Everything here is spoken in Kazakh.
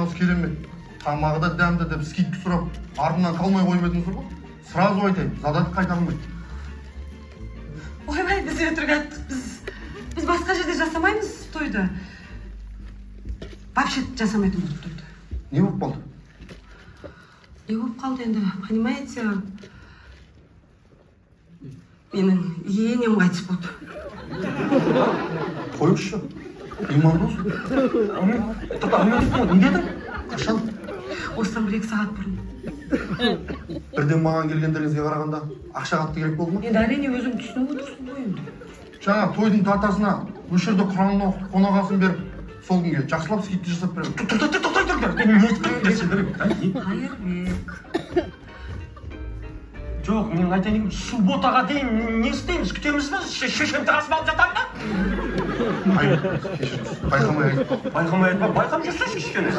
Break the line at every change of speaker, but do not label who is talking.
Ортаңыз керемет. Тамағы да дәмді деп скидка сұрап, артынан қалмай қоймадыңыздар ғой. Сразу айтайын, задатық қайтарылмайды.
Ойбай, біз өтірік айттық. Біз басқа жерде жасамаймыз тойды. Вообще жасамайтын болдық тойды.
Не болып қалды?
Не болып қалды енді, понимаете? Менің енем қайтыс болды.
Қойыңызшы. Имандос. Не дедің? Қашан?
Осыдан 1-2 сағат бұрын.
Бірден маған келгендеріңізге қарағанда ақша қатты керек болды ма?
Енді әрине өзің түсініп отырсың ғой енді.
Жаңа тойдың тартасына осы жерде Құранын оқып, қонағасын беріп, сол күнге жақсылап скидка жасап беремін.
Қайырбек.
Жоқ, мен айтайын, субботаға дейін не істейміз? Күтеміз бе? Шешемді қасып алып жатам ба?
Байқамай айтпа.
Байқамай айтпа, байқап жүрсінші кішкене.